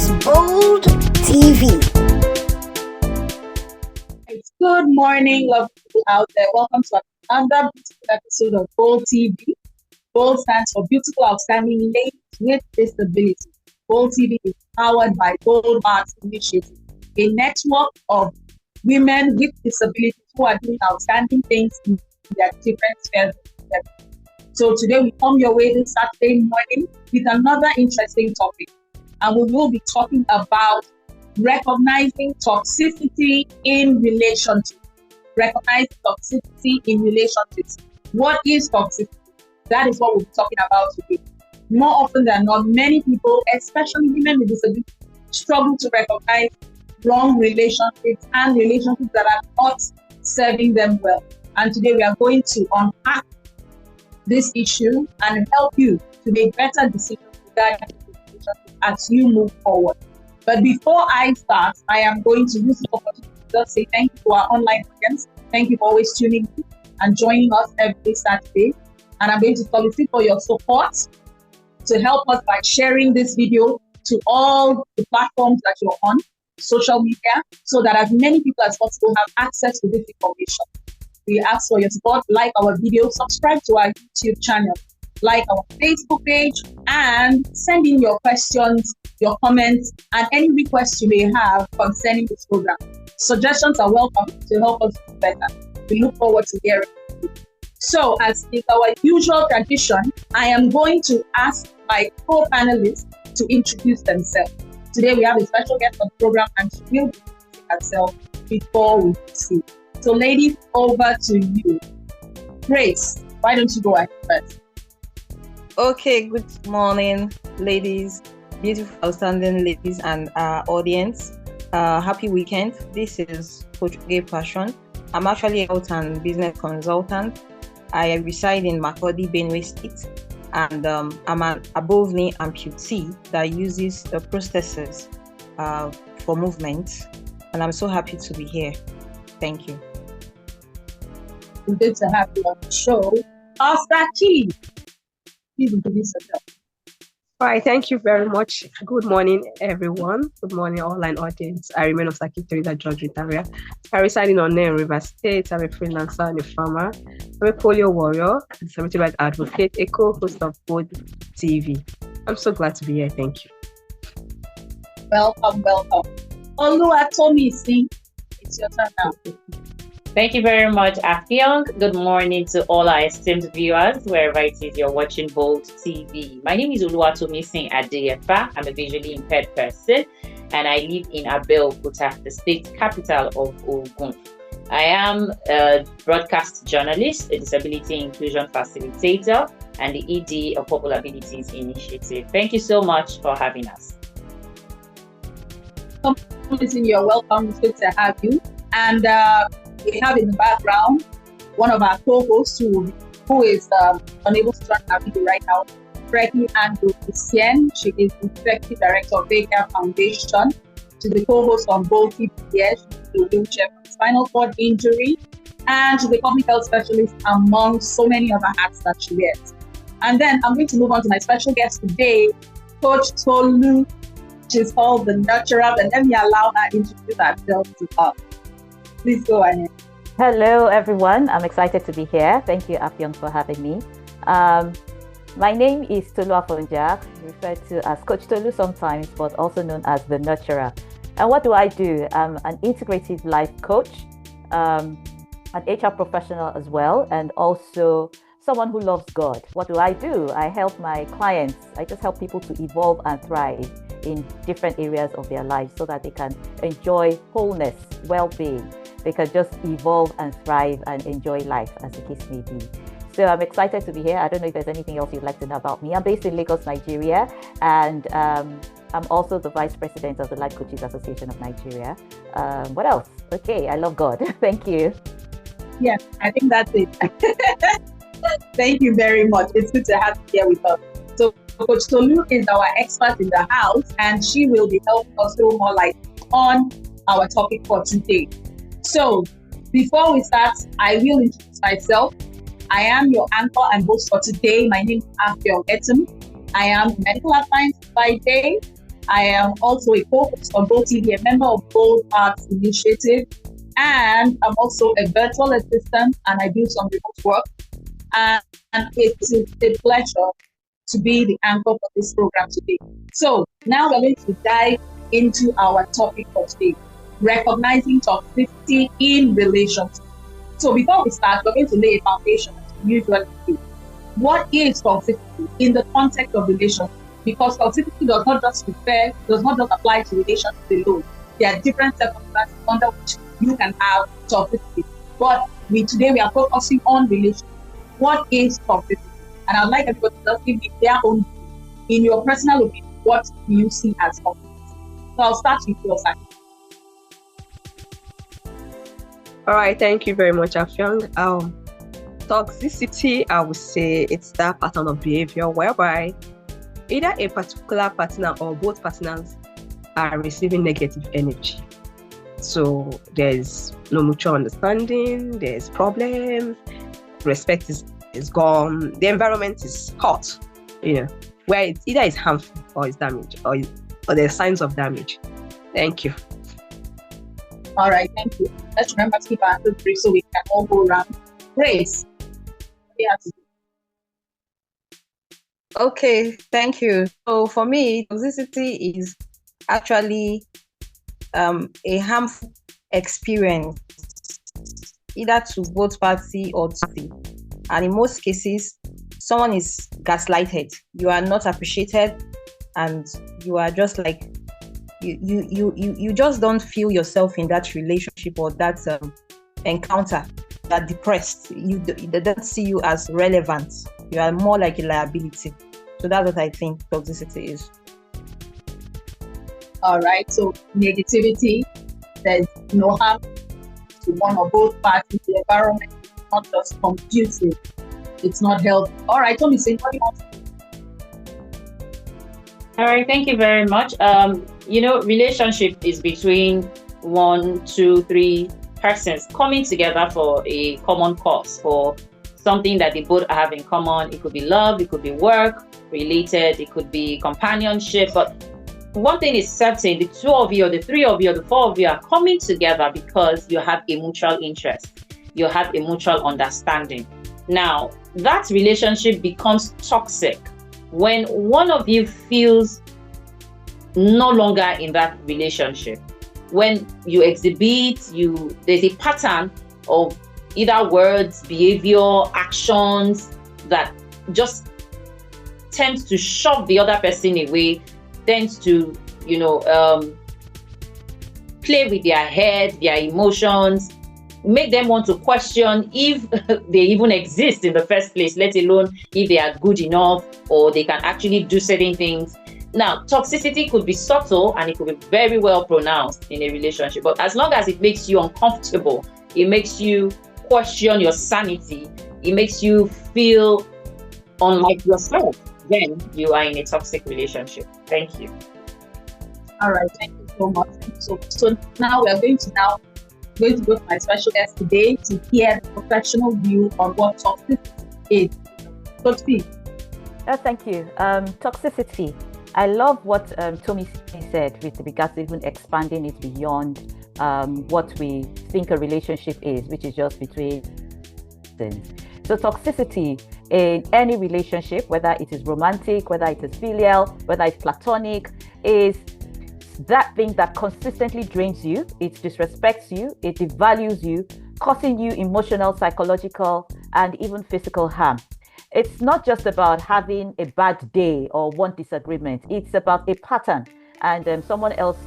is Bold TV. Good morning, lovely people out there. Welcome to another beautiful episode of Bold TV. Bold stands for Beautiful Outstanding Ladies with Disabilities. Bold TV is powered by Bold Arts Initiative, a network of women with disabilities who are doing outstanding things in their different spheres. So today we come your way this Saturday morning with another interesting topic. And we will be talking about recognizing toxicity in relationships. Recognizing toxicity in relationships. What is toxicity? That is what we'll be talking about today. More often than not, many people, especially women with disabilities, struggle to recognize wrong relationships and relationships that are not serving them well. And today we are going to unpack this issue and help you to make better decisions regarding this relationship as you move forward. But before I start, I am going to use the opportunity to just say thank you to our online audience. Thank you for always tuning in and joining us every Saturday. And I'm going to solicit for your support to help us by sharing this video to all the platforms that you're on, social media, so that as many people as possible have access to this information. We ask for your support, like our video, subscribe to our YouTube channel, like our Facebook page, and send in your questions, your comments, and any requests you may have concerning this program. Suggestions are welcome to help us do better. We look forward to hearing from you. So, as is our usual tradition, I am going to ask my co-panelists to introduce themselves. Today we have a special guest on the program, and she will introduce herself before we proceed. So, ladies, over to you. Grace, why don't you go ahead first? Okay, good morning, ladies, beautiful, outstanding ladies, and our audience. Happy weekend. This is Coach Gay Passion. I'm actually a health and business consultant. I reside in Makurdi, Benue State, and I'm an above-knee amputee that uses prostheses for movement. And I'm so happy to be here. Thank you. Good to have you on the show. Oscar Key, please introduce yourself. All right, thank you very much. Good morning, everyone. Good morning, online audience. I remain Osaki Teresa George Ritaria. I reside in Onne, River State. I'm a freelancer and a farmer. I'm a polio warrior, a disability rights advocate, a co-host of Bold TV. I'm so glad to be here. Thank you. Welcome. Oluwatomi Singh, it's your turn now. Thank you very much, Afyong. Good morning to all our esteemed viewers, wherever it is you're watching Bold TV. My name is Oluwatomi Singh Adeyefa. I'm a visually impaired person, and I live in Abeokuta, the state capital of Ogun. I am a broadcast journalist, a disability inclusion facilitator, and the ED of Popular Abilities Initiative. Thank you so much for having us. You're welcome. It's good to have you. And we have in the background one of our co-hosts who is unable to join our video right now, Freddie Andrew Lucien. She is the Executive Director of Daycare Foundation. She's the co-host on Bold TV. She's a wheelchair for spinal cord injury, and she's a public health specialist among so many other hats that she wears. And then I'm going to move on to my special guest today, Coach Tolu. She's called the Nurturer, and let me allow her to introduce herself to us. Please go ahead. Hello, everyone. I'm excited to be here. Thank you, Afyong, for having me. My name is Tolu Afonja, referred to as Coach Tolu sometimes, but also known as the Nurturer. And what do I do? I'm an integrative life coach, an HR professional as well, and also someone who loves God. What do? I help my clients. I just help people to evolve and thrive in different areas of their lives so that they can enjoy wholeness, well-being. They can just evolve and thrive and enjoy life, as the case may be. So I'm excited to be here. I don't know if there's anything else you'd like to know about me. I'm based in Lagos, Nigeria, and I'm also the Vice President of the Life Coaches Association of Nigeria. What else? Okay, I love God. Thank you. Yeah, I think that's it. Thank you very much. It's good to have you here with us. So Coach Tolu is our expert in the house, and she will be helping us throw more light on our topic for today. So before we start, I will introduce myself. I am your anchor and host for today. My name is Afyong Etum. I am a medical science by day, I am also a co-host of Bold TV, a member of Bold Arts Initiative, and I'm also a virtual assistant, and I do some remote work. And it is a pleasure to be the anchor for this program today. So now we're going to dive into our topic for today, recognizing toxicity in relationships. So before we start, we're going to lay a foundation as we usually do. What is toxicity in the context of relationships? Because toxicity does not just apply to relationships alone. There are different circumstances under which you can have toxicity. But today we are focusing on relationships. What is toxicity? And I'd like everybody to just give me their own view. In your personal opinion, what do you see as toxicity? So I'll start with your side. All right, thank you very much, Afyang. Toxicity, I would say it's that pattern of behavior whereby either a particular partner or both partners are receiving negative energy. So there's no mutual understanding, there's problems, respect is gone, the environment is hot, where it's either it's harmful or it's damaged or there's signs of damage. Thank you. All right, thank you. Let's remember to keep our answers brief so we can all go around. Grace. Okay, thank you. So for me, toxicity is actually a harmful experience, either to both party or to the. And in most cases, someone is gaslighted. You are not appreciated, and you are just like you just don't feel yourself in that relationship or that encounter. You are depressed. They don't see you as relevant. You are more like a liability. So that's what I think toxicity is. All right. So negativity, there's no harm to one or both parties. The environment is not just conducive. It's not healthy. All right, Tommy, say what you want to do. All right, thank you very much. Relationship is between 1, 2, 3 persons coming together for a common cause, for something that they both have in common. It could be love, it could be work related, it could be companionship. But one thing is certain, the 2 of you or the 3 of you or the 4 of you are coming together because you have a mutual interest. You have a mutual understanding. Now, that relationship becomes toxic when one of you feels no longer in that relationship. When you exhibit, there's a pattern of either words, behavior, actions that just tends to shove the other person away, tends to, play with their head, their emotions, make them want to question if they even exist in the first place, let alone if they are good enough or they can actually do certain things. Now, toxicity could be subtle and it could be very well pronounced in a relationship, but as long as it makes you uncomfortable, it makes you question your sanity, it makes you feel unlike yourself, then you are in a toxic relationship. Thank you. All right, thank you so much. So now we're going to go to my special guest today to hear the professional view on what toxicity is. Toxicity. Thank you. Toxicity. I love what Tommy said with regards to even expanding it beyond what we think a relationship is, which is just between things. So toxicity in any relationship, whether it is romantic, whether it is filial, whether it's platonic, is that thing that consistently drains you, it disrespects you, it devalues you, causing you emotional, psychological, and even physical harm. It's not just about having a bad day or one disagreement. It's about a pattern. And someone else,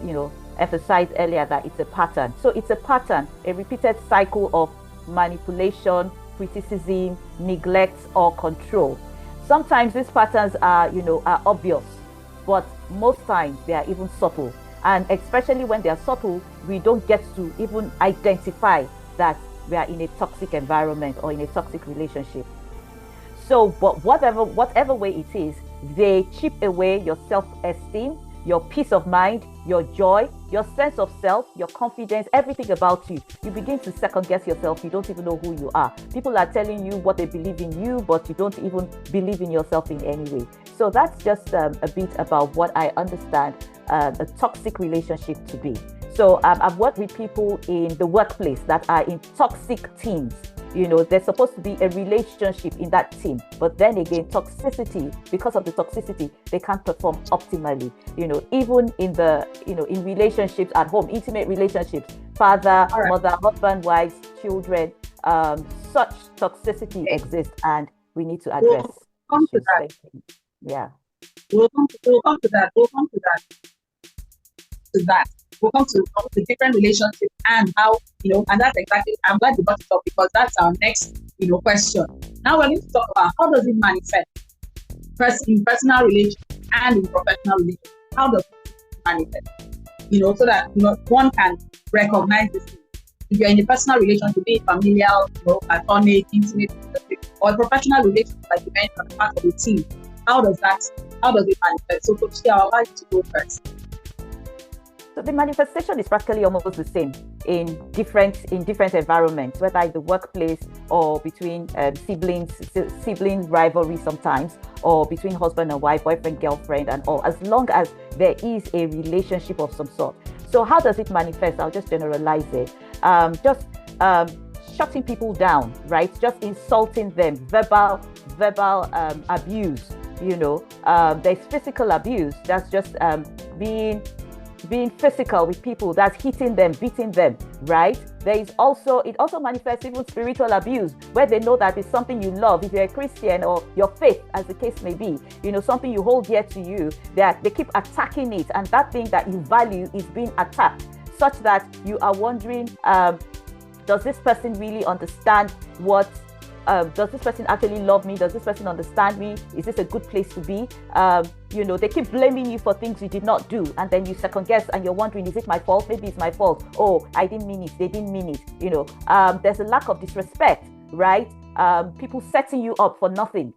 emphasized earlier that it's a pattern. So it's a pattern, a repeated cycle of manipulation, criticism, neglect, or control. Sometimes these patterns are obvious, but most times they are even subtle. And especially when they are subtle, we don't get to even identify that we are in a toxic environment or in a toxic relationship. So, but whatever way it is, they chip away your self-esteem, your peace of mind, your joy, your sense of self, your confidence, everything about you. You begin to second guess yourself. You don't even know who you are. People are telling you what they believe in you, but you don't even believe in yourself in any way. So that's just a bit about what I understand a toxic relationship to be. So I've worked with people in the workplace that are in toxic teams. There's supposed to be a relationship in that team, but then again, toxicity, because of the toxicity, they can't perform optimally. Even in the, in relationships at home, intimate relationships, father, mother, husband, wives, children, such toxicity exists, and we need to address. Come to that. Yeah. We'll come to that. We'll come to the different relationships and how, and that's exactly, I'm glad you brought it up because that's our next, question. Now we're going to talk about how does it manifest in personal relations and in professional relations. How does it manifest? So that, one can recognize this thing. If you're in a personal relationship, be it familial, platonic, intimate, or a professional relationship, like you mentioned, part of the team, how does it manifest? So, Coach, I'll allow you to go first. So the manifestation is practically almost the same in different environments, whether in the workplace or between sibling rivalry sometimes, or between husband and wife, boyfriend, girlfriend, and all, as long as there is a relationship of some sort. So how does it manifest? I'll just generalize it. Shutting people down, right? Just insulting them, verbal abuse. There's physical abuse. That's just being physical with people, that's hitting them, beating them, right? It also manifests even spiritual abuse, where they know that it's something you love. If you're a Christian or your faith, as the case may be, something you hold dear to you, that they keep attacking it, and that thing that you value is being attacked, such that you are wondering, does this person really understand what does this person actually love me? Does this person understand me? Is this a good place to be? They keep blaming you for things you did not do, and then you second guess and you're wondering, is it my fault? Maybe it's my fault. Oh, I didn't mean it. They didn't mean it. There's a lack of disrespect, right? People setting you up for nothing.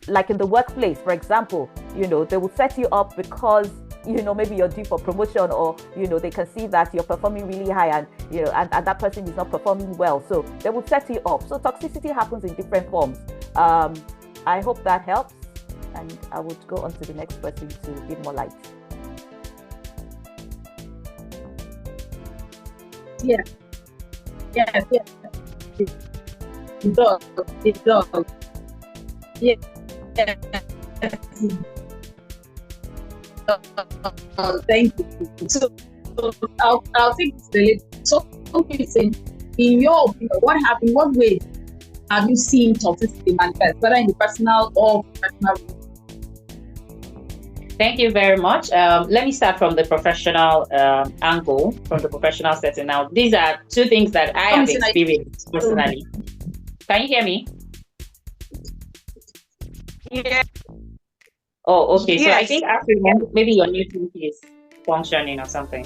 Like in the workplace, for example, they will set you up because maybe you're due for promotion, or they can see that you're performing really high, and and that person is not performing well, so they will set you up. So toxicity happens in different forms. I hope that helps, and I would go on to the next question to give more light. Yeah. It does. Yeah. Thank you. So I'll take this delay. So, in your opinion, what way have you seen toxicity manifest, whether in the personal or professional? Thank you very much. Let me start from the professional angle, from the professional setting. Now, these are two things that I have experienced personally. Can you hear me? Yeah. Oh, okay. Yes. So I think after maybe your new thing is functioning or something.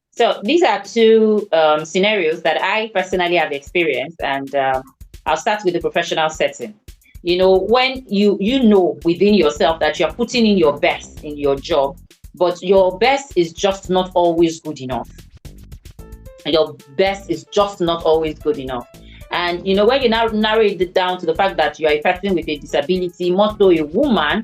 So these are two scenarios that I personally have experienced, and I'll start with the professional setting. When you know within yourself that you're putting in your best in your job, but your best is just not always good enough. Your best is just not always good enough. And when you now narrow it down to the fact that you are a person with a disability, more so a woman,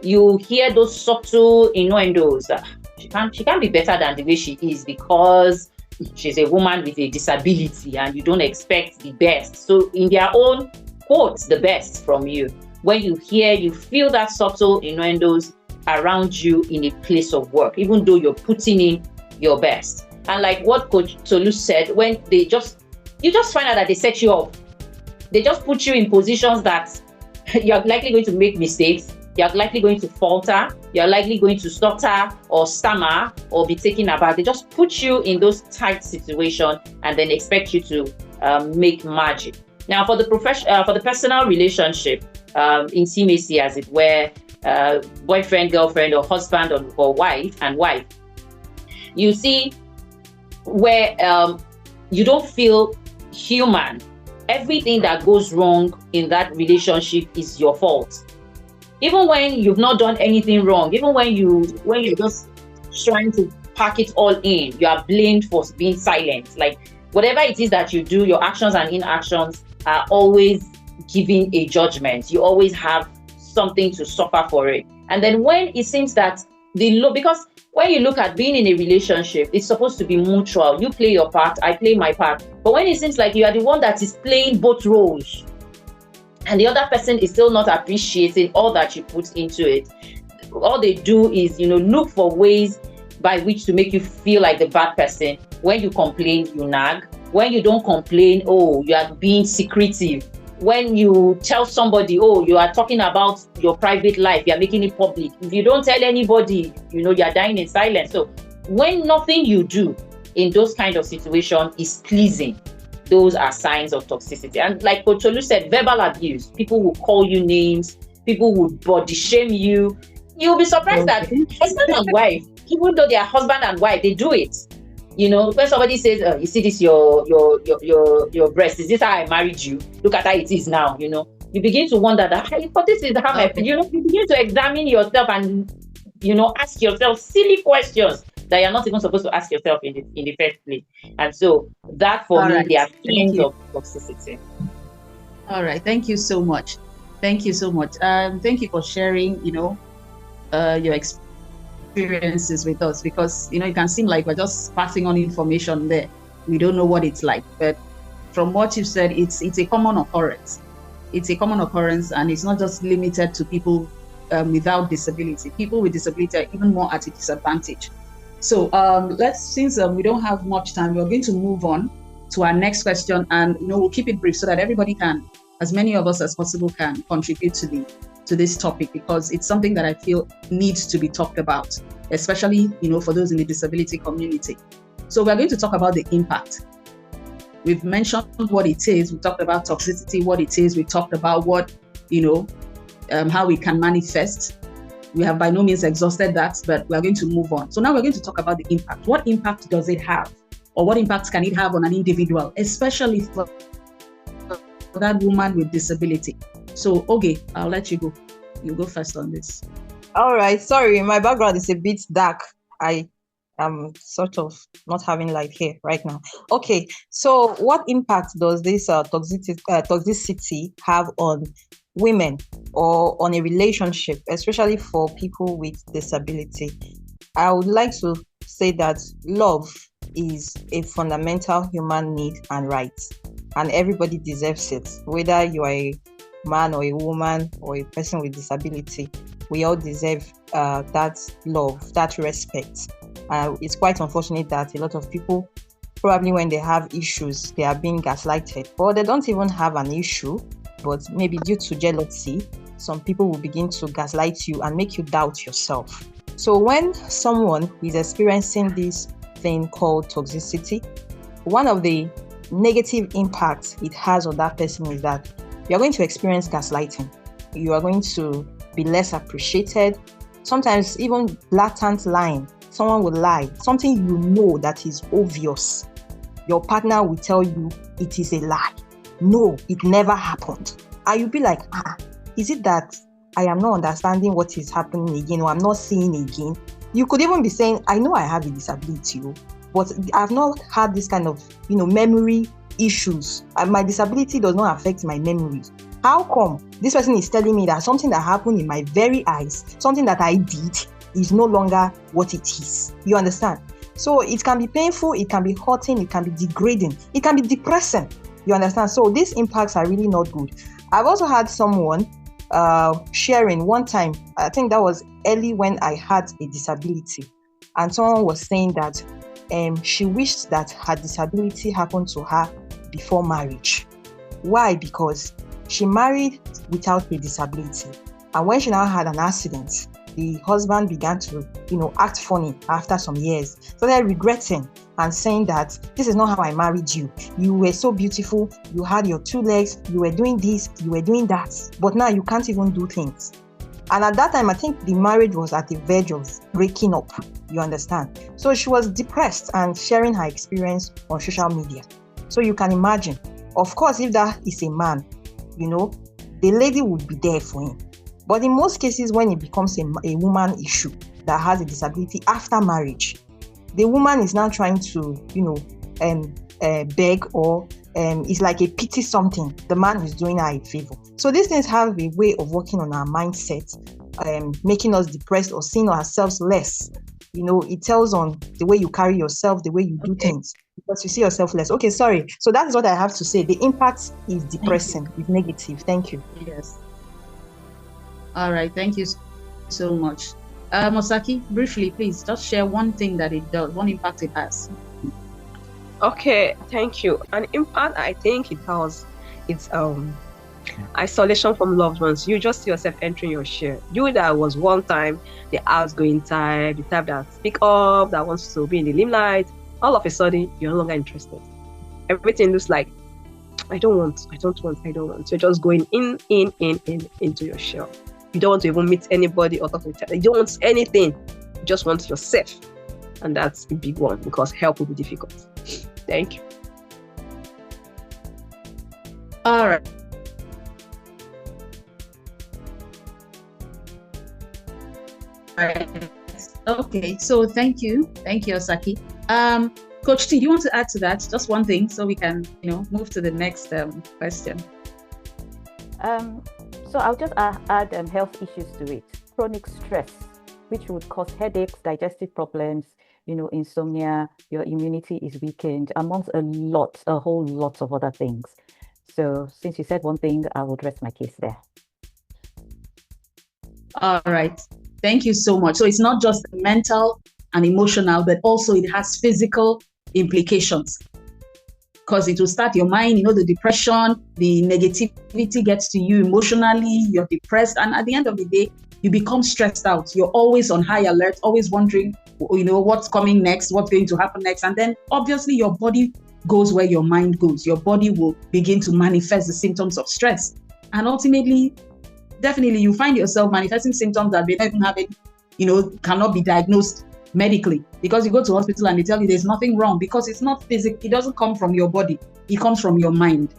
you hear those subtle innuendos. She can't be better than the way she is because she's a woman with a disability, and you don't expect the best. So in their own quotes, the best from you. When you feel that subtle innuendos around you in a place of work, even though you're putting in your best. And like what Coach Tolu said, when you just find out that they set you up, they just put you in positions that you're likely going to make mistakes. You're likely going to falter, you're likely going to stutter or stammer or be taken aback. They just put you in those tight situations and then expect you to make magic. Now, for the personal relationship, intimacy, as it were, boyfriend, girlfriend, or husband or wife, you see where you don't feel human. Everything that goes wrong in that relationship is your fault. Even when you've not done anything wrong, even when you're just trying to pack it all in, you are blamed for being silent. Like whatever it is that you do, your actions and inactions are always giving a judgment. You always have something to suffer for it. And then when it seems that because when you look at being in a relationship, it's supposed to be mutual. You play your part, I play my part. But when it seems like you are the one that is playing both roles, and the other person is still not appreciating all that you put into it, all they do is, look for ways by which to make you feel like the bad person. When you complain, you nag. When you don't complain, you are being secretive. When you tell somebody, you are talking about your private life, you are making it public. If you don't tell anybody, you are dying in silence. So when nothing you do in those kind of situations is pleasing, those are signs of toxicity. And like Coach Tolu said, verbal abuse. People will call you names. People will body shame you. You'll be surprised that husband and wife, even though they are husband and wife, they do it. When somebody says, you see this, your breast, is this how I married you? Look at how it is now, You begin to wonder that, but this is how you begin to examine yourself and, ask yourself silly questions that you're not even supposed to ask yourself in the first place. And so that for me, they are signs of toxicity. All right. Thank you so much. Thank you so much. Thank you for sharing, your experiences with us, because, it can seem like we're just passing on information there. We don't know what it's like. But from what you said, it's a common occurrence. It's a common occurrence, and it's not just limited to people without disability. People with disability are even more at a disadvantage. So since we don't have much time, we're going to move on to our next question, and we'll keep it brief so that everybody can, as many of us as possible, can contribute to this topic, because it's something that I feel needs to be talked about, especially for those in the disability community. So we're going to talk about the impact. We've mentioned what it is. We talked about toxicity, what it is. We talked about what how it can manifest. We have by no means exhausted that, but we're going to move on. So now we're going to talk about the impact. What impact does it have? Or what impact can it have on an individual, especially for that woman with disability? So, Oge, I'll let you go. You go first on this. All right. Sorry, my background is a bit dark. I am sort of not having light here right now. Okay. So what impact does this toxicity have on women or on a relationship, especially for people with disability? I would like to say that love is a fundamental human need and right, and everybody deserves it, whether you are a man or a woman or a person with disability. We all deserve that love, that respect. It's quite unfortunate that a lot of people, probably when they have issues, they are being gaslighted, or they don't even have an issue, but maybe due to jealousy, some people will begin to gaslight you and make you doubt yourself. So when someone is experiencing this thing called toxicity, one of the negative impacts it has on that person is that you're going to experience gaslighting. You are going to be less appreciated. Sometimes even blatant lying. Someone will lie, something that is obvious. Your partner will tell you it is a lie. No, it never happened. And you'll be like, is it that I am not understanding what is happening again, or I'm not seeing again? You could even be saying, I know I have a disability, but I've not had this kind of, memory issues. My disability does not affect my memories. How come this person is telling me that something that happened in my very eyes, something that I did, is no longer what it is? You understand? So it can be painful, it can be hurting, it can be degrading, it can be depressing. You understand? So these impacts are really not good. I've also had someone sharing one time, I think that was early when I had a disability, and someone was saying that she wished that her disability happened to her before marriage. Why? Because she married without a disability, and when she now had an accident, the husband began to, act funny after some years, started regretting and saying that this is not how I married you. You were so beautiful. You had your two legs. You were doing this. You were doing that. But now you can't even do things. And at that time, I think the marriage was at the verge of breaking up. You understand? So she was depressed and sharing her experience on social media. So you can imagine, of course, if that is a man, the lady would be there for him. But in most cases, when it becomes a woman issue that has a disability after marriage, the woman is now trying to, beg or it's like a pity something. The man is doing her a favor. So these things have a way of working on our mindset, making us depressed or seeing ourselves less. It tells on the way you carry yourself, the way you do things, because you see yourself less. Okay, sorry. So that is what I have to say. The impact is depressing, it's negative. Thank you. Yes. All right. Thank you so much. Mosaki, briefly, please just share one thing that it does, one impact it has. Okay, thank you. An impact I think it has, it's isolation from loved ones. You just see yourself entering your share. You that was one time the outgoing type, the type that speak up, that wants to be in the limelight, all of a sudden you're no longer interested. Everything looks like I don't want. You're just going in into your shell. You don't want to even meet anybody or talk to each other. You don't want anything. You just want yourself. And that's a big one because help will be difficult. Thank you. All right. All right. Okay. So thank you, Osaki. Coach T, do you want to add to that? Just one thing, so we can, move to the next question. So I'll just add health issues to it. Chronic stress, which would cause headaches, digestive problems, insomnia, your immunity is weakened, amongst a whole lot of other things. So since you said one thing, I would rest my case there. All right. Thank you so much. So it's not just mental and emotional, but also it has physical implications. Because it will start your mind, the depression, the negativity gets to you emotionally, you're depressed. And at the end of the day, you become stressed out. You're always on high alert, always wondering, what's coming next, what's going to happen next. And then obviously your body goes where your mind goes. Your body will begin to manifest the symptoms of stress. And ultimately, definitely you find yourself manifesting symptoms that may not even have any, cannot be diagnosed medically, because you go to hospital and they tell you there's nothing wrong because it's not physical. It doesn't come from your body. It comes from your mind.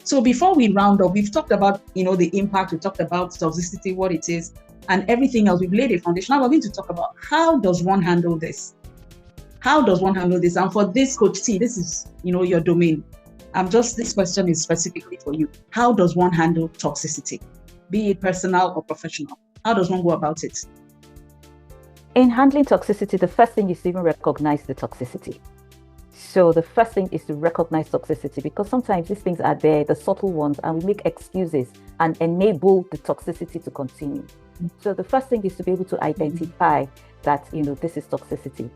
So before we round up, we've talked about, the impact. We talked about toxicity, what it is, and everything else. We've laid a foundation. Now we're going to talk about how does one handle this? How does one handle this? And for this, Coach T, this is, your domain. This question is specifically for you. How does one handle toxicity? Be it personal or professional. How does one go about it? In handling toxicity, the first thing is to even recognize the toxicity. So the first thing is to recognize toxicity, because sometimes these things are there, the subtle ones, and we make excuses and enable the toxicity to continue. So the first thing is to be able to identify that, this is toxicity.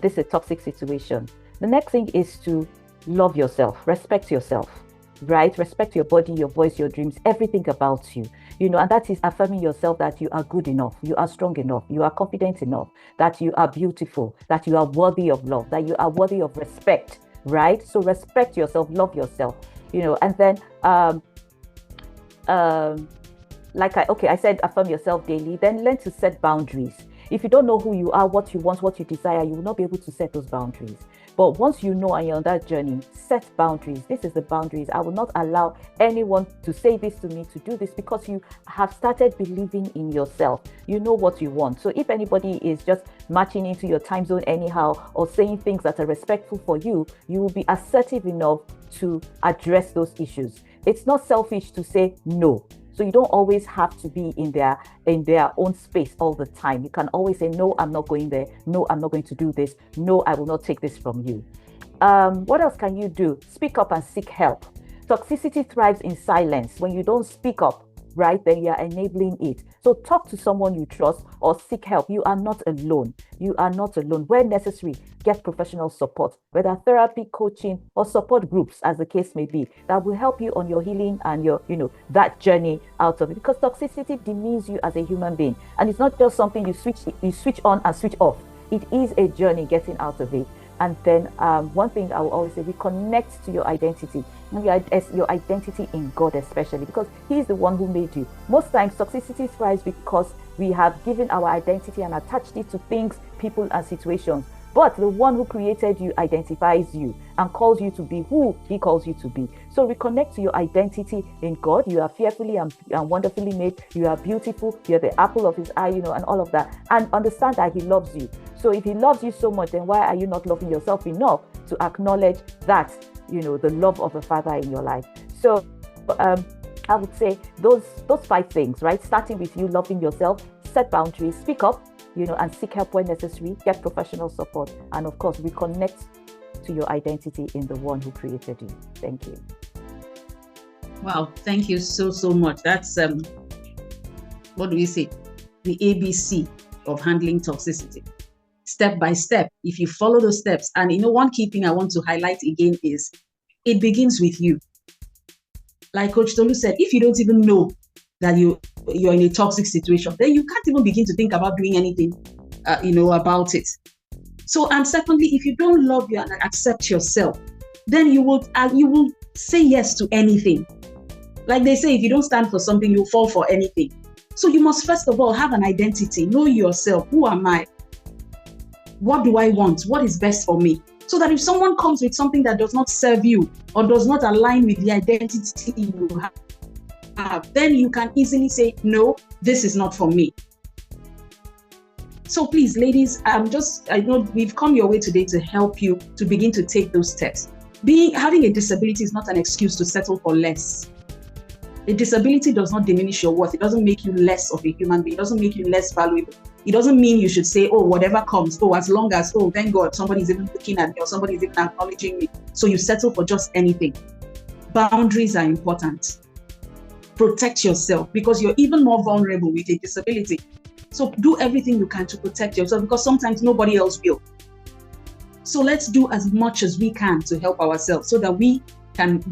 This is a toxic situation. The next thing is to love yourself, respect yourself, right? Respect your body, your voice, your dreams, everything about you. And that is affirming yourself that you are good enough, you are strong enough, you are confident enough, that you are beautiful, that you are worthy of love, that you are worthy of respect, right? So respect yourself, love yourself, and then, I said affirm yourself daily, then learn to set boundaries. If you don't know who you are, what you want, what you desire, you will not be able to set those boundaries. But once you know and you're on that journey, set boundaries. This is the boundaries. I will not allow anyone to say this to me, to do this, because you have started believing in yourself. You know what you want. So if anybody is just marching into your time zone anyhow or saying things that are respectful for you, you will be assertive enough to address those issues. It's not selfish to say no. So you don't always have to be in their own space all the time. You can always say, no, I'm not going there. No, I'm not going to do this. No, I will not take this from you. What else can you do? Speak up and seek help. Toxicity thrives in silence. When you don't speak up, right, then you are enabling it. So talk to someone you trust or seek help. You are not alone. You are not alone. Where necessary, get professional support, whether therapy, coaching, or support groups, as the case may be, that will help you on your healing and your, that journey out of it. Because toxicity demeans you as a human being. And it's not just something you switch on and switch off. It is a journey getting out of it. And then one thing I will always say, reconnect to your identity, and your identity in God especially, because He is the one who made you. Most times toxicity thrives because we have given our identity and attached it to things, people, and situations, but the one who created you identifies you and calls you to be who he calls you to be. So reconnect to your identity in God. You are fearfully and wonderfully made. You are beautiful. You're the apple of his eye, and all of that. And understand that he loves you. So if he loves you so much, then why are you not loving yourself enough to acknowledge that, the love of the Father in your life? So I would say those 5 things, right? Starting with you loving yourself, set boundaries, speak up, and seek help when necessary, get professional support, and of course, reconnect to your identity in the one who created you. Thank you. Wow, thank you so much. That's what do we say? The ABC of handling toxicity. Step by step. If you follow those steps, and one key thing I want to highlight again is it begins with you. Like Coach Tolu said, if you don't even know that you're in a toxic situation, then you can't even begin to think about doing anything, about it. So, and secondly, if you don't love you and accept yourself, then you will say yes to anything. Like they say, if you don't stand for something, you'll fall for anything. So you must first of all have an identity, know yourself. Who am I? What do I want? What is best for me? So that if someone comes with something that does not serve you or does not align with the identity you have, then you can easily say, no, this is not for me. So please, ladies, I know we've come your way today to help you to begin to take those steps. Having a disability is not an excuse to settle for less. A disability does not diminish your worth. It doesn't make you less of a human being. It doesn't make you less valuable. It doesn't mean you should say, oh, whatever comes, as long as, thank God, somebody's even looking at me or somebody's even acknowledging me. So you settle for just anything. Boundaries are important. Protect yourself because you're even more vulnerable with a disability. So do everything you can to protect yourself because sometimes nobody else will. So let's do as much as we can to help ourselves so that we can,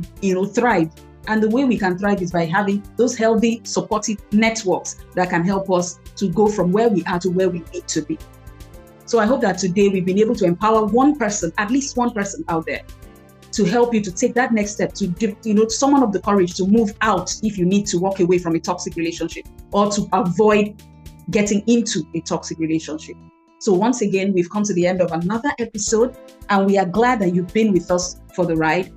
thrive. And the way we can thrive is by having those healthy, supportive networks that can help us to go from where we are to where we need to be. So I hope that today we've been able to empower one person, at least one person out there, to help you to take that next step, to summon up the courage to move out if you need to walk away from a toxic relationship or to avoid getting into a toxic relationship. So once again, we've come to the end of another episode and we are glad that you've been with us for the ride.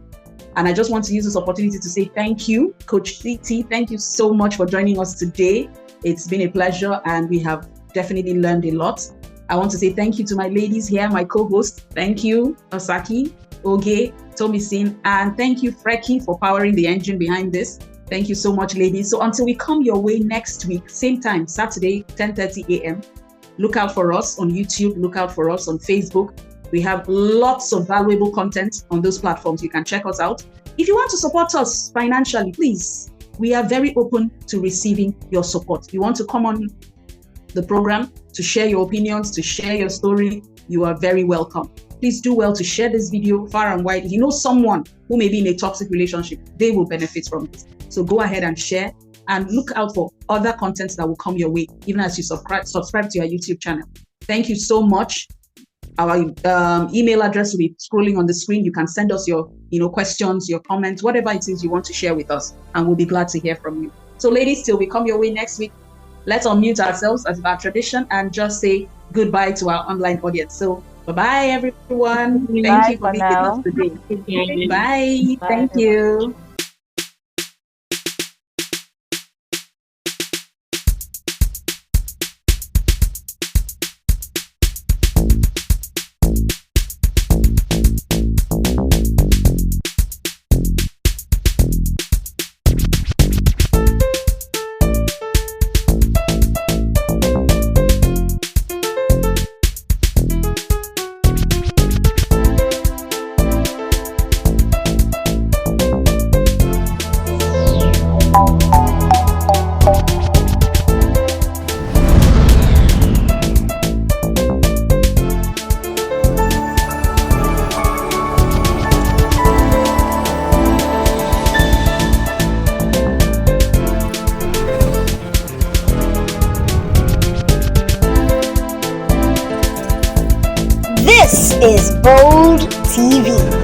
And I just want to use this opportunity to say thank you, Coach CT. Thank you so much for joining us today. It's been a pleasure and we have definitely learned a lot. I want to say thank you to my ladies here, my co-hosts. Thank you, Osaki, Oge, Tomisin, and thank you, Freki, for powering the engine behind this. Thank you so much, ladies. So until we come your way next week, same time, Saturday, 10:30 a.m., look out for us on YouTube, look out for us on Facebook. We have lots of valuable content on those platforms. You can check us out. If you want to support us financially, please, we are very open to receiving your support. If you want to come on the program to share your opinions, to share your story, you are very welcome. Please do well to share this video far and wide. If you know someone who may be in a toxic relationship, they will benefit from this. So go ahead and share and look out for other contents that will come your way, even as you subscribe to our YouTube channel. Thank you so much. Our email address will be scrolling on the screen. You can send us your questions, your comments, whatever it is you want to share with us, and we'll be glad to hear from you. So ladies, till we come your way next week, let's unmute ourselves as our tradition and just say goodbye to our online audience. So bye-bye, everyone. Thank you for being with us today. Bye. Thank you. This is Bold TV.